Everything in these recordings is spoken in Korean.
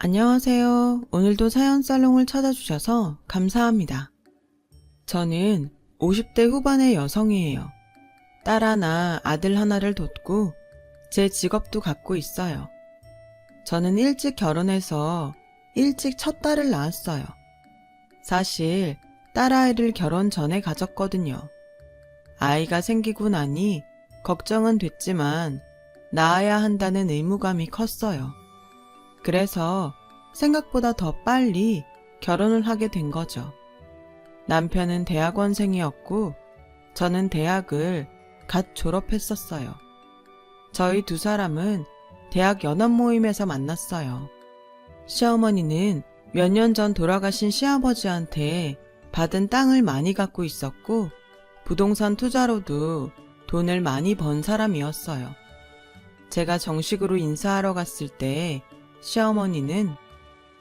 안녕하세요. 오늘도 사연살롱을 찾아주셔서 감사합니다. 저는 50대 후반의 여성이에요. 딸 하나, 아들 하나를 뒀고 제 직업도 갖고 있어요. 저는 일찍 결혼해서 일찍 첫 딸을 낳았어요. 사실 딸아이를 결혼 전에 가졌거든요. 아이가 생기고 나니 걱정은 됐지만 낳아야 한다는 의무감이 컸어요. 그래서 생각보다 더 빨리 결혼을 하게 된 거죠. 남편은 대학원생이었고 저는 대학을 갓 졸업했었어요. 저희 두 사람은 대학 연합 모임에서 만났어요. 시어머니는 몇 년 전 돌아가신 시아버지한테 받은 땅을 많이 갖고 있었고 부동산 투자로도 돈을 많이 번 사람이었어요. 제가 정식으로 인사하러 갔을 때 시어머니는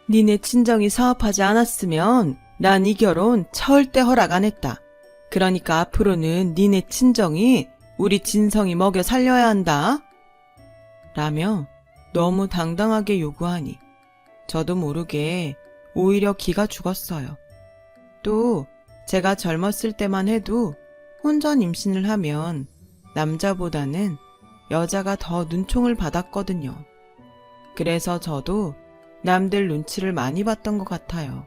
니네 친정이 사업하지 않았으면 난 이 결혼 절대 허락 안 했다. 그러니까 앞으로는 니네 친정이 우리 진성이 먹여 살려야 한다. 라며 너무 당당하게 요구하니 저도 모르게 오히려 기가 죽었어요. 또 제가 젊었을 때만 해도 혼전 임신을 하면 남자보다는 여자가 더 눈총을 받았거든요. 그래서 저도 남들 눈치를 많이 봤던 것 같아요.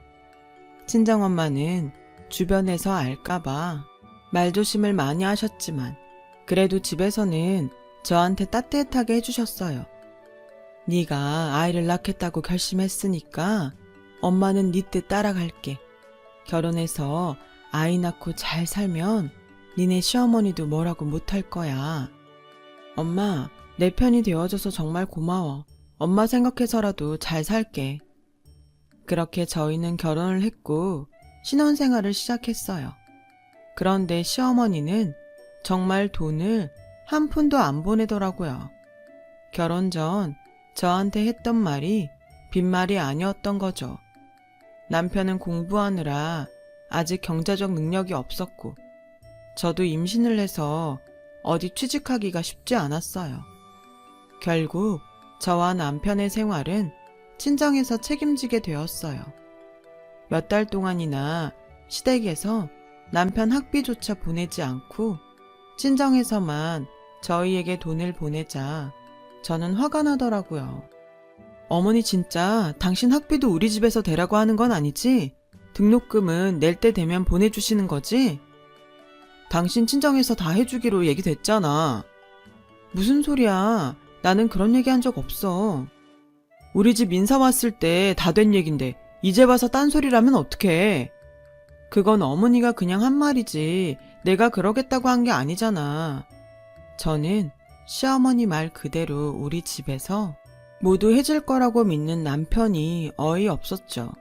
친정엄마는 주변에서 알까봐 말조심을 많이 하셨지만 그래도 집에서는 저한테 따뜻하게 해주셨어요. 네가 아이를 낳겠다고 결심했으니까 엄마는 네 뜻 따라갈게. 결혼해서 아이 낳고 잘 살면 니네 시어머니도 뭐라고 못할 거야. 엄마, 내 편이 되어줘서 정말 고마워. 엄마 생각해서라도 잘 살게. 그렇게 저희는 결혼을 했고 신혼생활을 시작했어요. 그런데 시어머니는 정말 돈을 한 푼도 안 보내더라고요. 결혼 전 저한테 했던 말이 빈말이 아니었던 거죠. 남편은 공부하느라 아직 경제적 능력이 없었고 저도 임신을 해서 어디 취직하기가 쉽지 않았어요. 결국 저와 남편의 생활은 친정에서 책임지게 되었어요. 몇 달 동안이나 시댁에서 남편 학비조차 보내지 않고 친정에서만 저희에게 돈을 보내자 저는 화가 나더라고요. 어머니 진짜 당신 학비도 우리 집에서 대라고 하는 건 아니지? 등록금은 낼 때 되면 보내주시는 거지? 당신 친정에서 다 해주기로 얘기됐잖아. 무슨 소리야. 나는 그런 얘기 한 적 없어. 우리 집 인사 왔을 때 다 된 얘긴데 이제 와서 딴소리라면 어떡해. 그건 어머니가 그냥 한 말이지 내가 그러겠다고 한 게 아니잖아. 저는 시어머니 말 그대로 우리 집에서 모두 해줄 거라고 믿는 남편이 어이없었죠.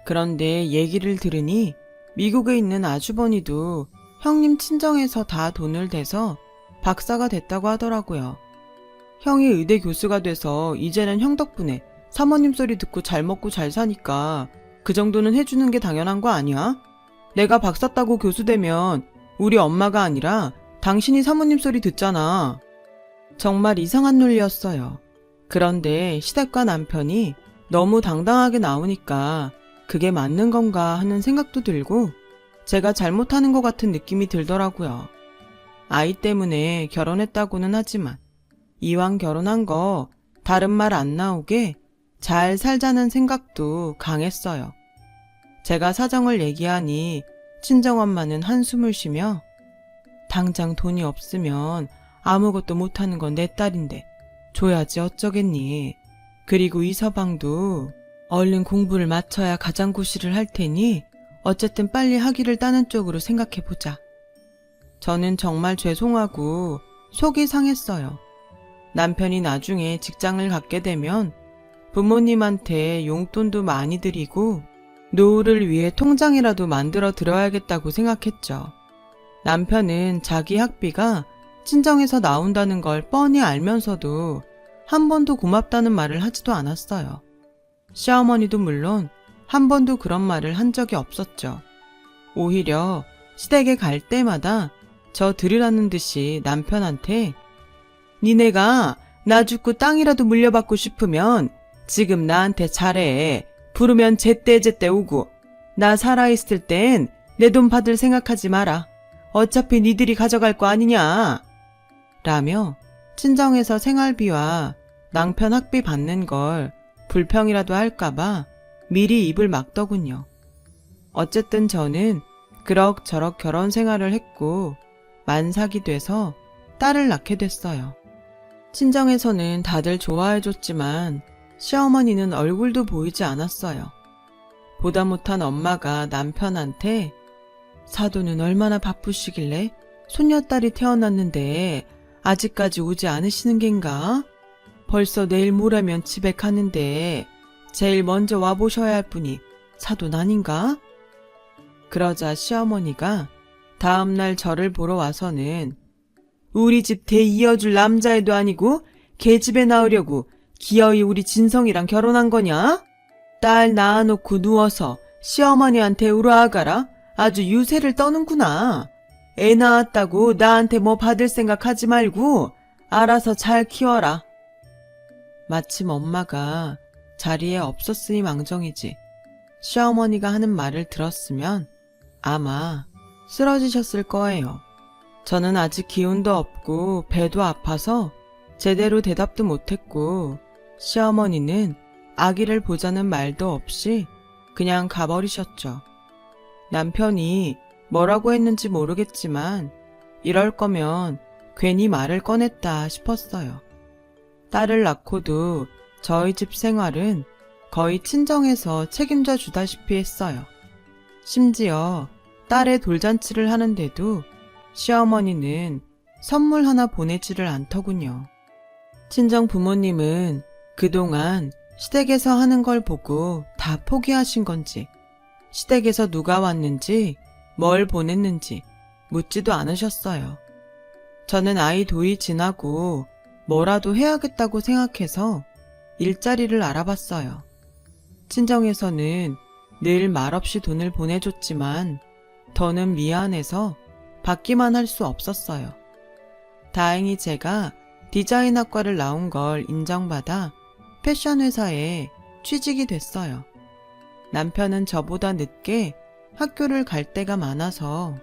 그런데 얘기를 들으니 미국에 있는 아주버니도 형님 친정에서 다 돈을 대서 박사가 됐다고 하더라고요. 형이 의대 교수가 돼서 이제는 형 덕분에 사모님 소리 듣고 잘 먹고 잘 사니까 그 정도는 해주는 게 당연한 거 아니야? 내가 박사 따고 교수 되면 우리 엄마가 아니라 당신이 사모님 소리 듣잖아. 정말 이상한 논리였어요. 그런데 시댁과 남편이 너무 당당하게 나오니까 그게 맞는 건가 하는 생각도 들고 제가 잘못하는 것 같은 느낌이 들더라고요. 아이 때문에 결혼했다고는 하지만 이왕 결혼한 거 다른 말 안 나오게 잘 살자는 생각도 강했어요. 제가 사정을 얘기하니 친정엄마는 한숨을 쉬며 당장 돈이 없으면 아무것도 못하는 건 내 딸인데 줘야지 어쩌겠니. 그리고 이 서방도 얼른 공부를 마쳐야 가장고시를 할 테니 어쨌든 빨리 학위를 따는 쪽으로 생각해보자. 저는 정말 죄송하고 속이 상했어요. 남편이 나중에 직장을 갖게 되면 부모님한테 용돈도 많이 드리고 노후를 위해 통장이라도 만들어 드려야겠다고 생각했죠. 남편은 자기 학비가 친정에서 나온다는 걸 뻔히 알면서도 한 번도 고맙다는 말을 하지도 않았어요. 시어머니도 물론 한 번도 그런 말을 한 적이 없었죠. 오히려 시댁에 갈 때마다 저 들으라는 듯이 남편한테 니네가 나 죽고 땅이라도 물려받고 싶으면 지금 나한테 잘해. 부르면 제때제때 오고. 나 살아있을 땐 내 돈 받을 생각하지 마라. 어차피 니들이 가져갈 거 아니냐. 라며 친정에서 생활비와 낭편 학비 받는 걸 불평이라도 할까봐 미리 입을 막더군요. 어쨌든 저는 그럭저럭 결혼 생활을 했고 만삭이 돼서 딸을 낳게 됐어요. 친정에서는 다들 좋아해줬지만 시어머니는 얼굴도 보이지 않았어요. 보다 못한 엄마가 남편한테 사돈은 얼마나 바쁘시길래 손녀딸이 태어났는데 아직까지 오지 않으시는 겐가? 벌써 내일 모레면 집에 가는데 제일 먼저 와보셔야 할 분이 사돈 아닌가? 그러자 시어머니가 다음날 저를 보러 와서는 우리 집 대 이어줄 남자애도 아니고 걔 집에 나으려고 기어이 우리 진성이랑 결혼한 거냐? 딸 낳아놓고 누워서 시어머니한테 울어아가라. 아주 유세를 떠는구나. 애 낳았다고 나한테 뭐 받을 생각하지 말고 알아서 잘 키워라. 마침 엄마가 자리에 없었으니 망정이지 시어머니가 하는 말을 들었으면 아마 쓰러지셨을 거예요. 저는 아직 기운도 없고 배도 아파서 제대로 대답도 못했고 시어머니는 아기를 보자는 말도 없이 그냥 가버리셨죠. 남편이 뭐라고 했는지 모르겠지만 이럴 거면 괜히 말을 꺼냈다 싶었어요. 딸을 낳고도 저희 집 생활은 거의 친정에서 책임져 주다시피 했어요. 심지어 딸의 돌잔치를 하는데도 시어머니는 선물 하나 보내지를 않더군요. 친정 부모님은 그동안 시댁에서 하는 걸 보고 다 포기하신 건지 시댁에서 누가 왔는지 뭘 보냈는지 묻지도 않으셨어요. 저는 아이 도이 지나고 뭐라도 해야겠다고 생각해서 일자리를 알아봤어요. 친정에서는 늘 말없이 돈을 보내줬지만 더는 미안해서 받기만 할 수 없었어요. 다행히 제가 디자인학과를 나온 걸 인정받아 패션 회사에 취직이 됐어요. 남편은 저보다 늦게 학교를 갈 때가 많아서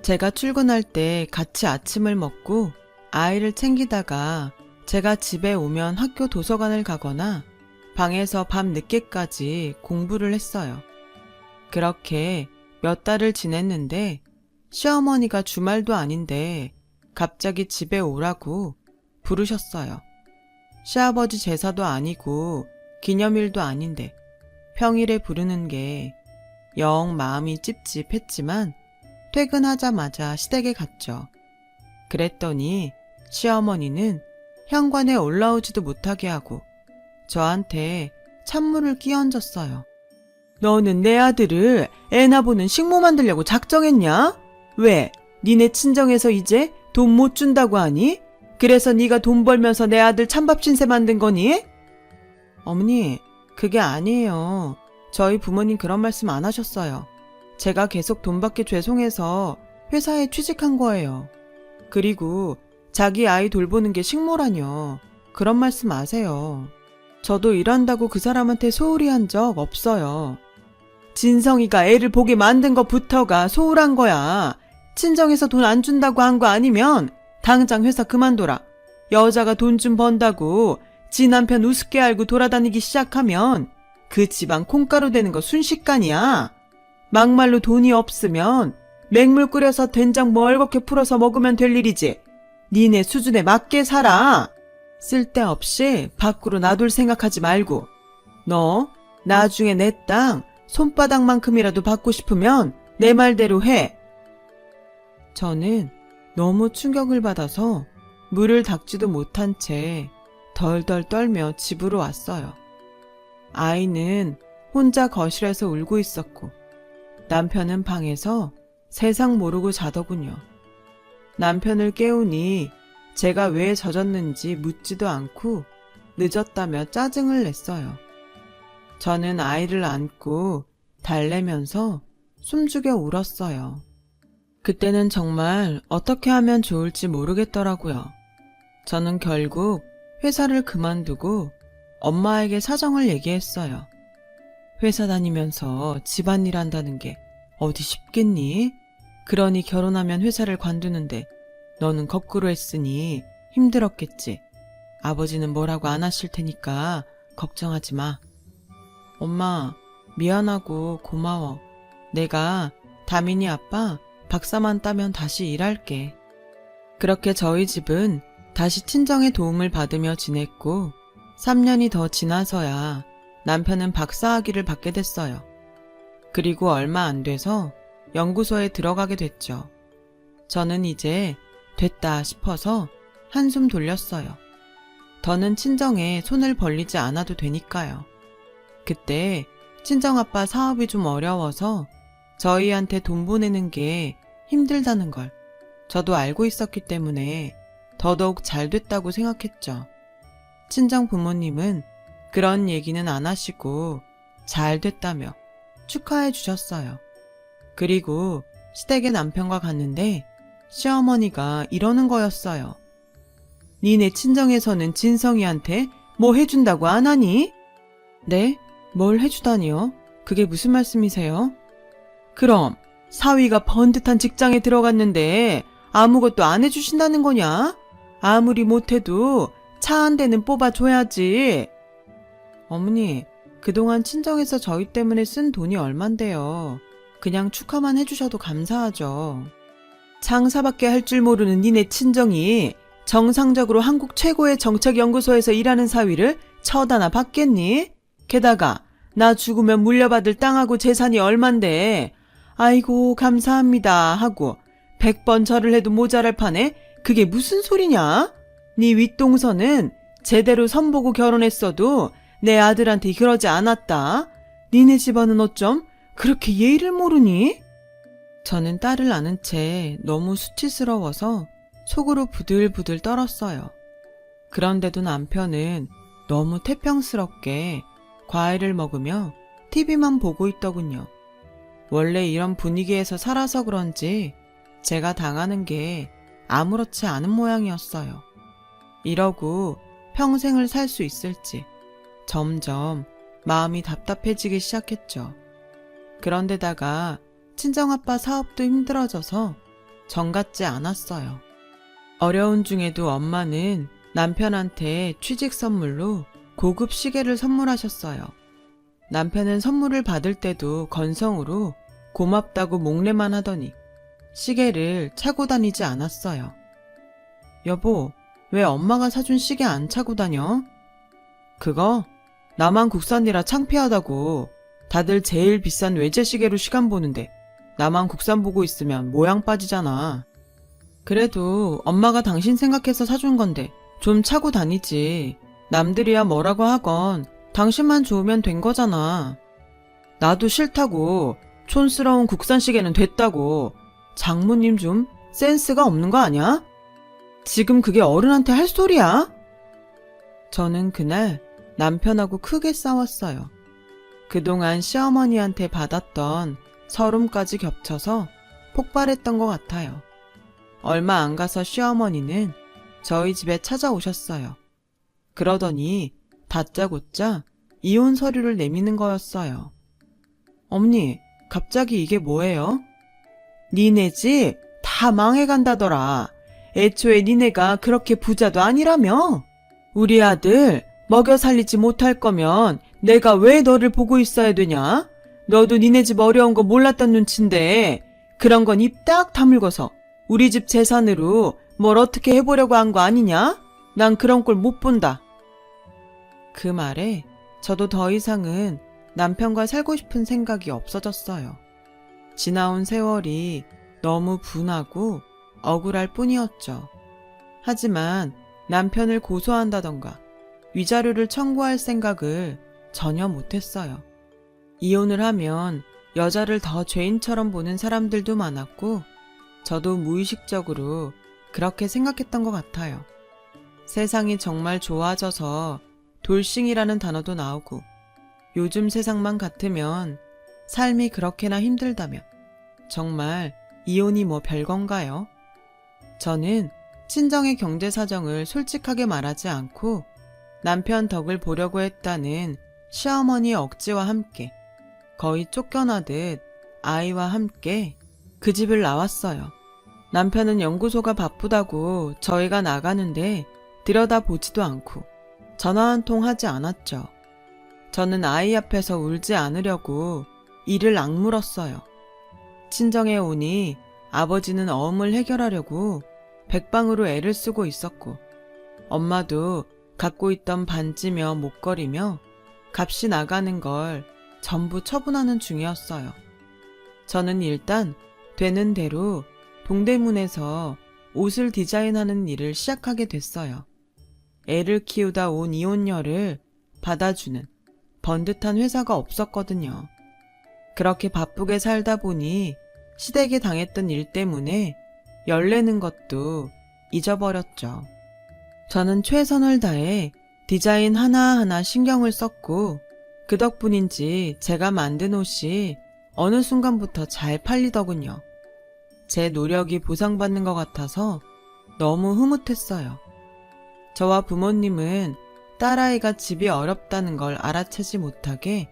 제가 출근할 때 같이 아침을 먹고 아이를 챙기다가 제가 집에 오면 학교 도서관을 가거나 방에서 밤 늦게까지 공부를 했어요. 그렇게 몇 달을 지냈는데 시어머니가 주말도 아닌데 갑자기 집에 오라고 부르셨어요. 시아버지 제사도 아니고 기념일도 아닌데 평일에 부르는 게 영 마음이 찝찝했지만 퇴근하자마자 시댁에 갔죠. 그랬더니 시어머니는 현관에 올라오지도 못하게 하고 저한테 찬물을 끼얹었어요. 너는 내 아들을 애나 보는 식모 만들려고 작정했냐? 왜? 니네 친정에서 이제 돈 못 준다고 하니? 그래서 네가 돈 벌면서 내 아들 찬밥 신세 만든 거니? 어머니, 그게 아니에요. 저희 부모님 그런 말씀 안 하셨어요. 제가 계속 돈 받기 죄송해서 회사에 취직한 거예요. 그리고 자기 아이 돌보는 게 식모라뇨. 그런 말씀 아세요. 저도 일한다고 그 사람한테 소홀히 한 적 없어요. 진성이가 애를 보게 만든 것부터가 소홀한 거야. 친정에서 돈 안 준다고 한 거 아니면 당장 회사 그만둬라. 여자가 돈 좀 번다고 지 남편 우습게 알고 돌아다니기 시작하면 그 집안 콩가루 되는 거 순식간이야. 막말로 돈이 없으면 맹물 끓여서 된장 멀겋게 풀어서 먹으면 될 일이지. 니네 수준에 맞게 살아. 쓸데없이 밖으로 놔둘 생각하지 말고. 너 나중에 내 땅 손바닥만큼이라도 받고 싶으면 내 말대로 해. 저는 너무 충격을 받아서 물을 닦지도 못한 채 덜덜 떨며 집으로 왔어요. 아이는 혼자 거실에서 울고 있었고 남편은 방에서 세상 모르고 자더군요. 남편을 깨우니 제가 왜 젖었는지 묻지도 않고 늦었다며 짜증을 냈어요. 저는 아이를 안고 달래면서 숨죽여 울었어요. 그때는 정말 어떻게 하면 좋을지 모르겠더라고요. 저는 결국 회사를 그만두고 엄마에게 사정을 얘기했어요. 회사 다니면서 집안일 한다는 게 어디 쉽겠니? 그러니 결혼하면 회사를 관두는데 너는 거꾸로 했으니 힘들었겠지. 아버지는 뭐라고 안 하실 테니까 걱정하지 마. 엄마, 미안하고 고마워. 내가 다민이 아빠 박사만 따면 다시 일할게. 그렇게 저희 집은 다시 친정의 도움을 받으며 지냈고 3년이 더 지나서야 남편은 박사학위를 받게 됐어요. 그리고 얼마 안 돼서 연구소에 들어가게 됐죠. 저는 이제 됐다 싶어서 한숨 돌렸어요. 더는 친정에 손을 벌리지 않아도 되니까요. 그때 친정아빠 사업이 좀 어려워서 저희한테 돈 보내는 게 힘들다는 걸 저도 알고 있었기 때문에 더더욱 잘 됐다고 생각했죠. 친정 부모님은 그런 얘기는 안 하시고 잘 됐다며 축하해 주셨어요. 그리고 시댁의 남편과 갔는데 시어머니가 이러는 거였어요. 니네 친정에서는 진성이한테 뭐 해준다고 안 하니? 네? 뭘 해주다니요? 그게 무슨 말씀이세요? 그럼 사위가 번듯한 직장에 들어갔는데 아무것도 안 해주신다는 거냐? 아무리 못해도 차 한 대는 뽑아줘야지. 어머니, 그동안 친정에서 저희 때문에 쓴 돈이 얼만데요. 그냥 축하만 해주셔도 감사하죠. 장사밖에 할 줄 모르는 니네 친정이 정상적으로 한국 최고의 정책연구소에서 일하는 사위를 쳐다나 받겠니? 게다가 나 죽으면 물려받을 땅하고 재산이 얼만데 아이고 감사합니다 하고 100번 절을 해도 모자랄 판에 그게 무슨 소리냐? 네 윗동서는 제대로 선보고 결혼했어도 내 아들한테 그러지 않았다. 니네 집안은 어쩜 그렇게 예의를 모르니? 저는 딸을 아는 채 너무 수치스러워서 속으로 부들부들 떨었어요. 그런데도 남편은 너무 태평스럽게 과일을 먹으며 TV만 보고 있더군요. 원래 이런 분위기에서 살아서 그런지 제가 당하는 게 아무렇지 않은 모양이었어요. 이러고 평생을 살 수 있을지 점점 마음이 답답해지기 시작했죠. 그런데다가 친정아빠 사업도 힘들어져서 정 같지 않았어요. 어려운 중에도 엄마는 남편한테 취직 선물로 고급 시계를 선물하셨어요. 남편은 선물을 받을 때도 건성으로 고맙다고 목례만 하더니 시계를 차고 다니지 않았어요. 여보, 왜 엄마가 사준 시계 안 차고 다녀? 그거 나만 국산이라 창피하다고. 다들 제일 비싼 외제 시계로 시간 보는데 나만 국산 보고 있으면 모양 빠지잖아. 그래도 엄마가 당신 생각해서 사준 건데 좀 차고 다니지. 남들이야 뭐라고 하건 당신만 좋으면 된 거잖아. 나도 싫다고. 촌스러운 국산 시계는 됐다고. 장모님 좀 센스가 없는 거 아니야? 지금 그게 어른한테 할 소리야? 저는 그날 남편하고 크게 싸웠어요. 그동안 시어머니한테 받았던 서름까지 겹쳐서 폭발했던 것 같아요. 얼마 안 가서 시어머니는 저희 집에 찾아오셨어요. 그러더니 다짜고짜 이혼 서류를 내미는 거였어요. 어머니, 갑자기 이게 뭐예요? 니네 집 다 망해간다더라. 애초에 니네가 그렇게 부자도 아니라며? 우리 아들 먹여 살리지 못할 거면 내가 왜 너를 보고 있어야 되냐? 너도 니네 집 어려운 거 몰랐던 눈치인데 그런 건 입 딱 다물고서 우리 집 재산으로 뭘 어떻게 해보려고 한 거 아니냐? 난 그런 꼴 못 본다. 그 말에 저도 더 이상은 남편과 살고 싶은 생각이 없어졌어요. 지나온 세월이 너무 분하고 억울할 뿐이었죠. 하지만 남편을 고소한다던가 위자료를 청구할 생각을 전혀 못했어요. 이혼을 하면 여자를 더 죄인처럼 보는 사람들도 많았고 저도 무의식적으로 그렇게 생각했던 것 같아요. 세상이 정말 좋아져서 돌싱이라는 단어도 나오고 요즘 세상만 같으면 삶이 그렇게나 힘들다면 정말 이혼이 뭐 별건가요? 저는 친정의 경제 사정을 솔직하게 말하지 않고 남편 덕을 보려고 했다는 시어머니의 억지와 함께 거의 쫓겨나듯 아이와 함께 그 집을 나왔어요. 남편은 연구소가 바쁘다고 저희가 나가는데 들여다보지도 않고 전화 한 통 하지 않았죠. 저는 아이 앞에서 울지 않으려고 이를 악물었어요. 친정에 오니 아버지는 어음을 해결하려고 백방으로 애를 쓰고 있었고 엄마도 갖고 있던 반지며 목걸이며 값이 나가는 걸 전부 처분하는 중이었어요. 저는 일단 되는 대로 동대문에서 옷을 디자인하는 일을 시작하게 됐어요. 애를 키우다 온 이혼녀를 받아주는 번듯한 회사가 없었거든요. 그렇게 바쁘게 살다 보니 시댁에 당했던 일 때문에 열내는 것도 잊어버렸죠. 저는 최선을 다해 디자인 하나하나 신경을 썼고 그 덕분인지 제가 만든 옷이 어느 순간부터 잘 팔리더군요. 제 노력이 보상받는 것 같아서 너무 흐뭇했어요. 저와 부모님은 딸아이가 집이 어렵다는 걸 알아채지 못하게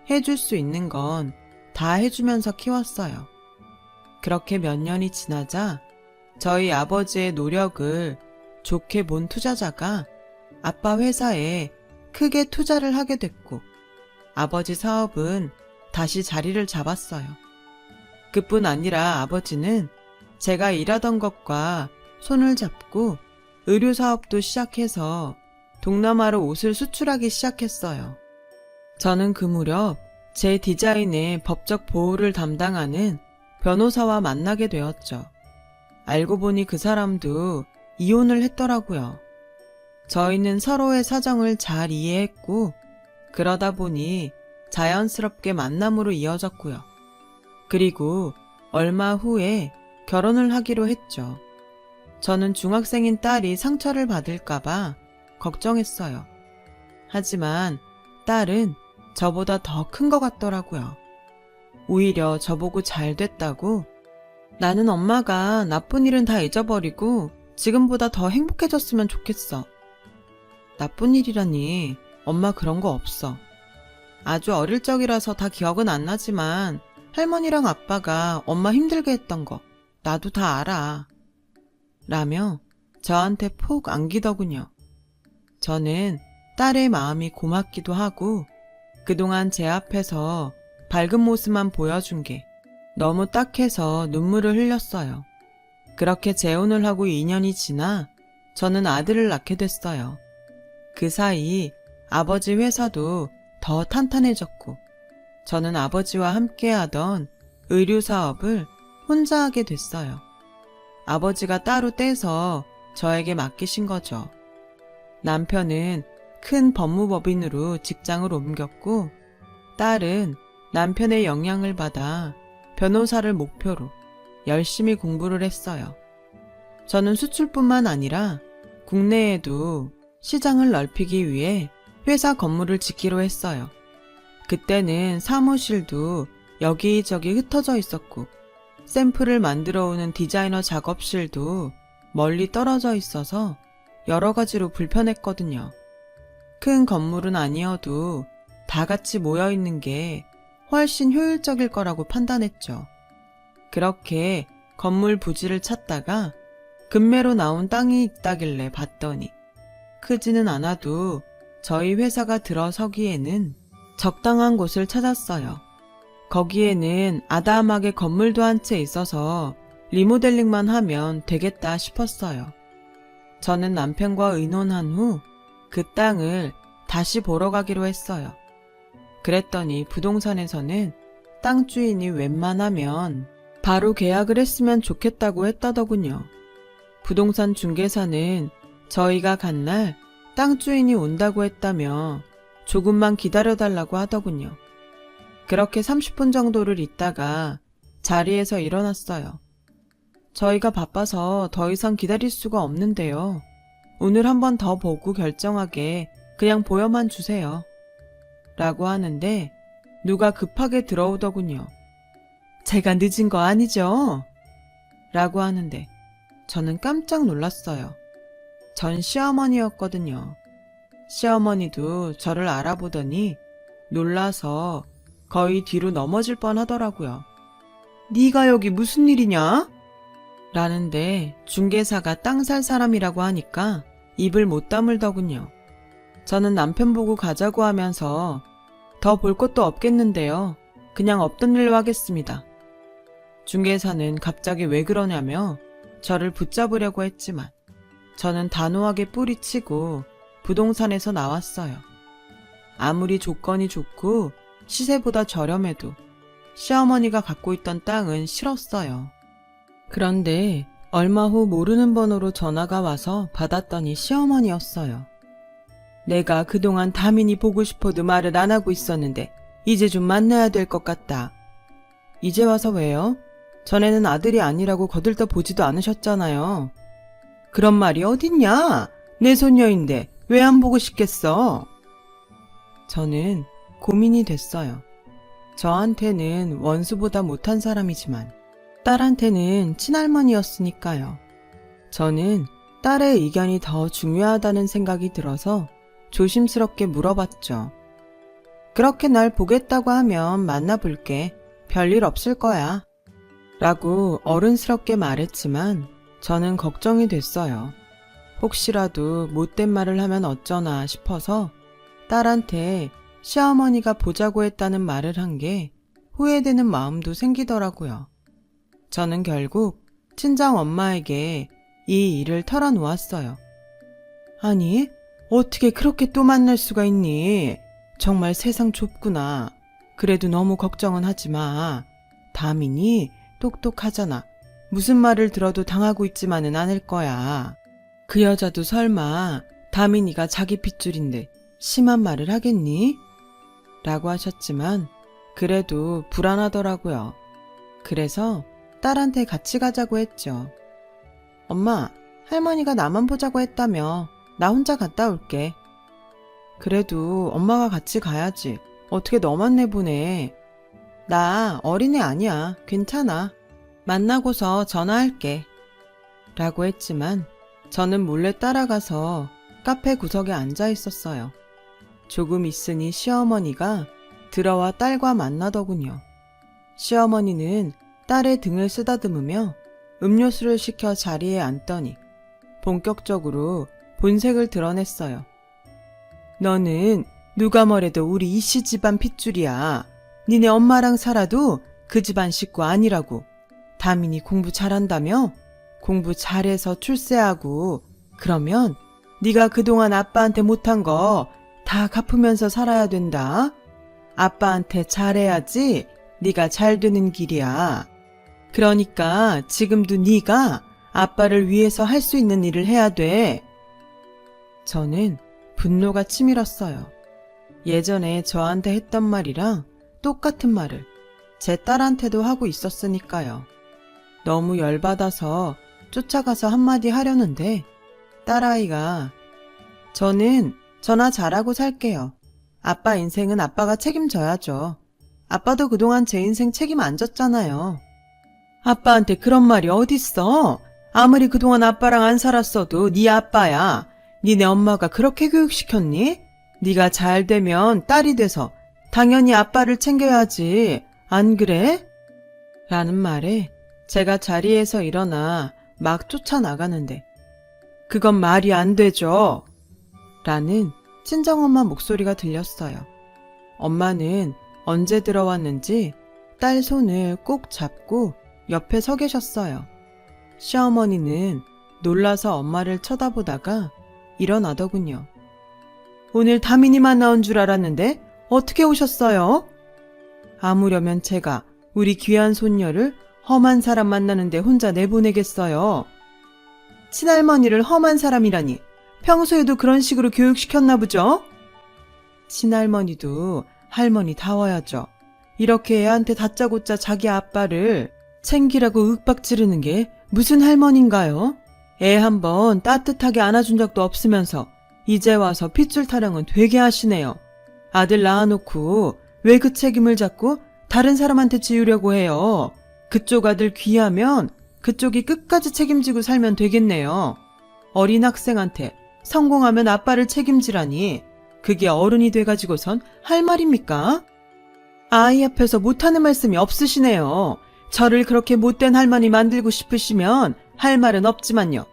해줄 수 있는 건 다 해주면서 키웠어요. 그렇게 몇 년이 지나자 저희 아버지의 노력을 좋게 본 투자자가 아빠 회사에 크게 투자를 하게 됐고 아버지 사업은 다시 자리를 잡았어요. 그뿐 아니라 아버지는 제가 일하던 것과 손을 잡고 의류 사업도 시작해서 동남아로 옷을 수출하기 시작했어요. 저는 그 무렵 제 디자인의 법적 보호를 담당하는 변호사와 만나게 되었죠. 알고 보니 그 사람도 이혼을 했더라고요. 저희는 서로의 사정을 잘 이해했고 그러다 보니 자연스럽게 만남으로 이어졌고요. 그리고 얼마 후에 결혼을 하기로 했죠. 저는 중학생인 딸이 상처를 받을까봐 걱정했어요. 하지만 딸은 저보다 더 큰 것 같더라고요. 오히려 저보고 잘 됐다고 나는 엄마가 나쁜 일은 다 잊어버리고 지금보다 더 행복해졌으면 좋겠어. 나쁜 일이라니 엄마 그런 거 없어. 아주 어릴 적이라서 다 기억은 안 나지만 할머니랑 아빠가 엄마 힘들게 했던 거 나도 다 알아. 라며 저한테 폭 안기더군요. 저는 딸의 마음이 고맙기도 하고 그동안 제 앞에서 밝은 모습만 보여준 게 너무 딱해서 눈물을 흘렸어요. 그렇게 재혼을 하고 2년이 지나 저는 아들을 낳게 됐어요. 그 사이 아버지 회사도 더 탄탄해졌고 저는 아버지와 함께 하던 의류 사업을 혼자 하게 됐어요. 아버지가 따로 떼서 저에게 맡기신 거죠. 남편은 큰 법무법인으로 직장을 옮겼고 딸은 남편의 영향을 받아 변호사를 목표로 열심히 공부를 했어요. 저는 수출뿐만 아니라 국내에도 시장을 넓히기 위해 회사 건물을 짓기로 했어요. 그때는 사무실도 여기저기 흩어져 있었고 샘플을 만들어 오는 디자이너 작업실도 멀리 떨어져 있어서 여러 가지로 불편했거든요. 큰 건물은 아니어도 다 같이 모여 있는 게 훨씬 효율적일 거라고 판단했죠. 그렇게 건물 부지를 찾다가 금매로 나온 땅이 있다길래 봤더니 크지는 않아도 저희 회사가 들어서기에는 적당한 곳을 찾았어요. 거기에는 아담하게 건물도 한 채 있어서 리모델링만 하면 되겠다 싶었어요. 저는 남편과 의논한 후 그 땅을 다시 보러 가기로 했어요. 그랬더니 부동산에서는 땅 주인이 웬만하면 바로 계약을 했으면 좋겠다고 했다더군요. 부동산 중개사는 저희가 간 날 땅 주인이 온다고 했다며 조금만 기다려달라고 하더군요. 그렇게 30분 정도를 있다가 자리에서 일어났어요. 저희가 바빠서 더 이상 기다릴 수가 없는데요. 오늘 한 번 더 보고 결정하게 그냥 보여만 주세요. 라고 하는데 누가 급하게 들어오더군요. 제가 늦은 거 아니죠? 라고 하는데 저는 깜짝 놀랐어요. 전 시어머니였거든요. 시어머니도 저를 알아보더니 놀라서 거의 뒤로 넘어질 뻔 하더라고요. 네가 여기 무슨 일이냐? 라는데 중개사가 땅 살 사람이라고 하니까 입을 못 다물더군요. 저는 남편 보고 가자고 하면서 더 볼 것도 없겠는데요. 그냥 없던 일로 하겠습니다. 중개사는 갑자기 왜 그러냐며 저를 붙잡으려고 했지만 저는 단호하게 뿌리치고 부동산에서 나왔어요. 아무리 조건이 좋고 시세보다 저렴해도 시어머니가 갖고 있던 땅은 싫었어요. 그런데 얼마 후 모르는 번호로 전화가 와서 받았더니 시어머니였어요. 내가 그동안 다민이 보고 싶어도 말을 안 하고 있었는데 이제 좀 만나야 될 것 같다. 이제 와서 왜요? 전에는 아들이 아니라고 거들떠 보지도 않으셨잖아요. 그런 말이 어딨냐? 내 손녀인데 왜 안 보고 싶겠어? 저는 고민이 됐어요. 저한테는 원수보다 못한 사람이지만 딸한테는 친할머니였으니까요. 저는 딸의 의견이 더 중요하다는 생각이 들어서 조심스럽게 물어봤죠. 그렇게 날 보겠다고 하면 만나볼게. 별일 없을 거야. 라고 어른스럽게 말했지만 저는 걱정이 됐어요. 혹시라도 못된 말을 하면 어쩌나 싶어서 딸한테 시어머니가 보자고 했다는 말을 한 게 후회되는 마음도 생기더라고요. 저는 결국 친정 엄마에게 이 일을 털어놓았어요. 아니, 어떻게 그렇게 또 만날 수가 있니? 정말 세상 좁구나. 그래도 너무 걱정은 하지 마. 다민이 똑똑하잖아. 무슨 말을 들어도 당하고 있지만은 않을 거야. 그 여자도 설마 다민이가 자기 핏줄인데 심한 말을 하겠니? 라고 하셨지만 그래도 불안하더라고요. 그래서 딸한테 같이 가자고 했죠. 엄마, 할머니가 나만 보자고 했다며. 나 혼자 갔다 올게. 그래도 엄마가 같이 가야지. 어떻게 너만 내보내. 나 어린애 아니야. 괜찮아. 만나고서 전화할게. 라고 했지만 저는 몰래 따라가서 카페 구석에 앉아 있었어요. 조금 있으니 시어머니가 들어와 딸과 만나더군요. 시어머니는 딸의 등을 쓰다듬으며 음료수를 시켜 자리에 앉더니 본격적으로 본색을 드러냈어요. 너는 누가 뭐래도 우리 이씨 집안 핏줄이야. 니네 엄마랑 살아도 그 집안 식구 아니라고. 다민이 공부 잘한다며? 공부 잘해서 출세하고 그러면 네가 그동안 아빠한테 못한 거 다 갚으면서 살아야 된다. 아빠한테 잘해야지 네가 잘 되는 길이야. 그러니까 지금도 네가 아빠를 위해서 할 수 있는 일을 해야 돼. 저는 분노가 치밀었어요. 예전에 저한테 했던 말이랑 똑같은 말을 제 딸한테도 하고 있었으니까요. 너무 열받아서 쫓아가서 한마디 하려는데 딸아이가 저는 전화 잘하고 살게요. 아빠 인생은 아빠가 책임져야죠. 아빠도 그동안 제 인생 책임 안 졌잖아요. 아빠한테 그런 말이 어딨어? 아무리 그동안 아빠랑 안 살았어도 네 아빠야. 니네 엄마가 그렇게 교육시켰니? 네가 잘 되면 딸이 돼서 당연히 아빠를 챙겨야지. 안 그래? 라는 말에 제가 자리에서 일어나 막 쫓아나가는데 그건 말이 안 되죠. 라는 친정엄마 목소리가 들렸어요. 엄마는 언제 들어왔는지 딸 손을 꼭 잡고 옆에 서 계셨어요. 시어머니는 놀라서 엄마를 쳐다보다가 일어나더군요. 오늘 다민이만 나온 줄 알았는데 어떻게 오셨어요? 아무려면 제가 우리 귀한 손녀를 험한 사람 만나는데 혼자 내보내겠어요. 친할머니를 험한 사람이라니 평소에도 그런 식으로 교육시켰나 보죠? 친할머니도 할머니 다워야죠. 이렇게 애한테 다짜고짜 자기 아빠를 챙기라고 윽박 지르는 게 무슨 할머니인가요? 애 한번 따뜻하게 안아준 적도 없으면서 이제 와서 핏줄 타령은 되게 하시네요. 아들 낳아놓고 왜 그 책임을 자꾸 다른 사람한테 지우려고 해요? 그쪽 아들 귀하면 그쪽이 끝까지 책임지고 살면 되겠네요. 어린 학생한테 성공하면 아빠를 책임지라니. 그게 어른이 돼가지고선 할 말입니까? 아이 앞에서 못하는 말씀이 없으시네요. 저를 그렇게 못된 할머니 만들고 싶으시면 할 말은 없지만요.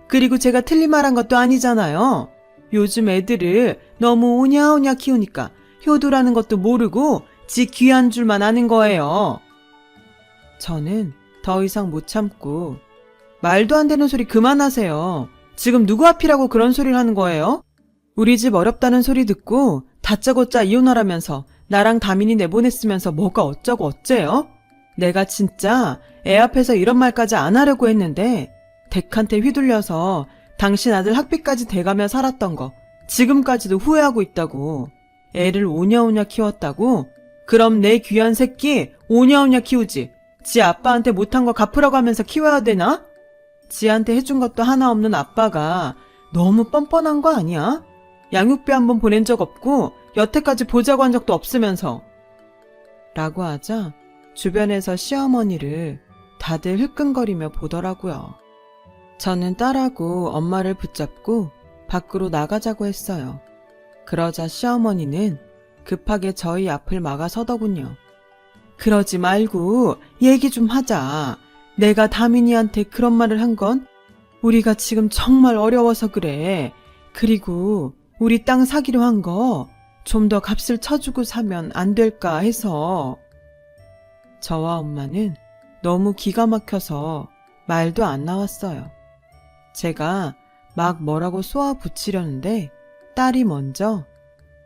그리고 제가 틀린 말한 것도 아니잖아요. 요즘 애들을 너무 오냐오냐 키우니까 효도라는 것도 모르고 지 귀한 줄만 아는 거예요. 저는 더 이상 못 참고 말도 안 되는 소리 그만하세요. 지금 누구 앞이라고 그런 소리를 하는 거예요? 우리 집 어렵다는 소리 듣고 다짜고짜 이혼하라면서 나랑 다민이 내보냈으면서 뭐가 어쩌고 어째요? 내가 진짜 애 앞에서 이런 말까지 안 하려고 했는데 댁한테 휘둘려서 당신 아들 학비까지 대가며 살았던 거 지금까지도 후회하고 있다고. 애를 오냐오냐 키웠다고? 그럼 내 귀한 새끼 오냐오냐 키우지. 지 아빠한테 못한 거 갚으라고 하면서 키워야 되나? 지한테 해준 것도 하나 없는 아빠가 너무 뻔뻔한 거 아니야? 양육비 한번 보낸 적 없고 여태까지 보자고 한 적도 없으면서. 라고 하자 주변에서 시어머니를 다들 흘끈거리며 보더라고요. 저는 딸하고 엄마를 붙잡고 밖으로 나가자고 했어요. 그러자 시어머니는 급하게 저희 앞을 막아서더군요. 그러지 말고 얘기 좀 하자. 내가 다민이한테 그런 말을 한 건 우리가 지금 정말 어려워서 그래. 그리고 우리 땅 사기로 한 거 좀 더 값을 쳐주고 사면 안 될까 해서. 저와 엄마는 너무 기가 막혀서 말도 안 나왔어요. 제가 막 뭐라고 쏘아 붙이려는데 딸이 먼저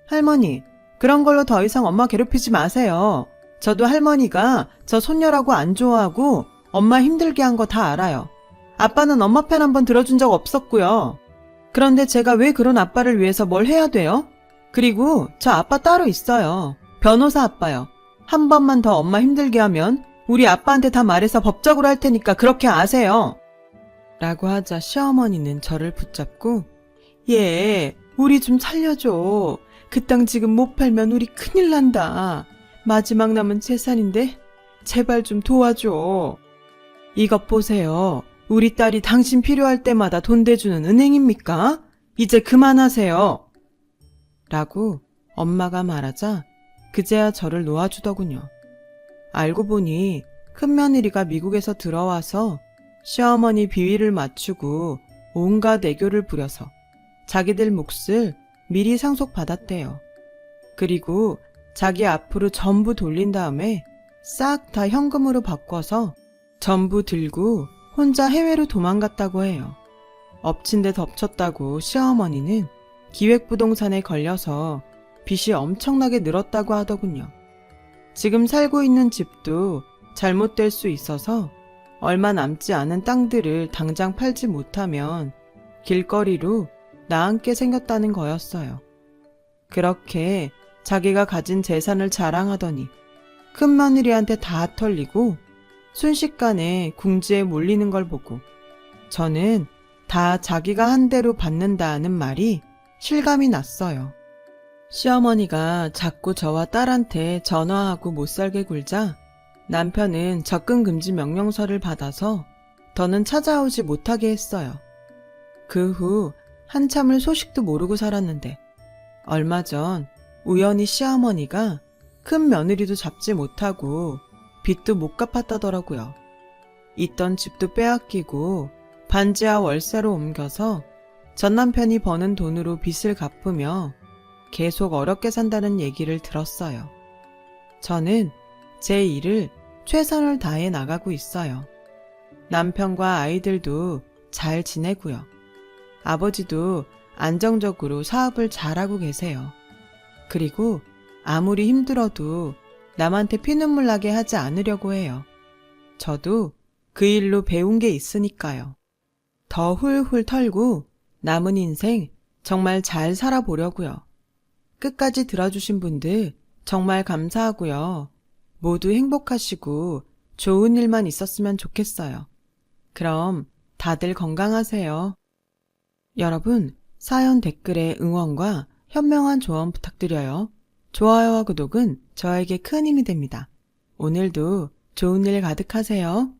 할머니, 그런 걸로 더 이상 엄마 괴롭히지 마세요. 저도 할머니가 저 손녀라고 안 좋아하고 엄마 힘들게 한 거 다 알아요. 아빠는 엄마 편 한번 들어준 적 없었고요. 그런데 제가 왜 그런 아빠를 위해서 뭘 해야 돼요? 그리고 저 아빠 따로 있어요. 변호사 아빠요. 한 번만 더 엄마 힘들게 하면 우리 아빠한테 다 말해서 법적으로 할 테니까 그렇게 아세요. 라고 하자 시어머니는 저를 붙잡고 얘, 우리 좀 살려줘. 그 땅 지금 못 팔면 우리 큰일 난다. 마지막 남은 재산인데 제발 좀 도와줘. 이것 보세요. 우리 딸이 당신 필요할 때마다 돈 대주는 은행입니까? 이제 그만하세요. 라고 엄마가 말하자 그제야 저를 놓아주더군요. 알고 보니 큰며느리가 미국에서 들어와서 시어머니 비위를 맞추고 온갖 애교를 부려서 자기들 몫을 미리 상속받았대요. 그리고 자기 앞으로 전부 돌린 다음에 싹 다 현금으로 바꿔서 전부 들고 혼자 해외로 도망갔다고 해요. 엎친 데 덮쳤다고 시어머니는 기획부동산에 걸려서 빚이 엄청나게 늘었다고 하더군요. 지금 살고 있는 집도 잘못될 수 있어서 얼마 남지 않은 땅들을 당장 팔지 못하면 길거리로 나앉게 생겼다는 거였어요. 그렇게 자기가 가진 재산을 자랑하더니 큰며느리한테 다 털리고 순식간에 궁지에 몰리는 걸 보고 저는 다 자기가 한 대로 받는다는 말이 실감이 났어요. 시어머니가 자꾸 저와 딸한테 전화하고 못 살게 굴자 남편은 접근 금지 명령서를 받아서 더는 찾아오지 못하게 했어요. 그 후 한참을 소식도 모르고 살았는데 얼마 전 우연히 시어머니가 큰 며느리도 잡지 못하고 빚도 못 갚았다더라고요. 있던 집도 빼앗기고 반지하 월세로 옮겨서 전 남편이 버는 돈으로 빚을 갚으며 계속 어렵게 산다는 얘기를 들었어요. 저는 제 일을 최선을 다해 나가고 있어요. 남편과 아이들도 잘 지내고요. 아버지도 안정적으로 사업을 잘하고 계세요. 그리고 아무리 힘들어도 남한테 피눈물 나게 하지 않으려고 해요. 저도 그 일로 배운 게 있으니까요. 더 훌훌 털고 남은 인생 정말 잘 살아보려고요. 끝까지 들어주신 분들 정말 감사하고요. 모두 행복하시고 좋은 일만 있었으면 좋겠어요. 그럼 다들 건강하세요. 여러분, 사연 댓글에 응원과 현명한 조언 부탁드려요. 좋아요와 구독은 저에게 큰 힘이 됩니다. 오늘도 좋은 일 가득하세요.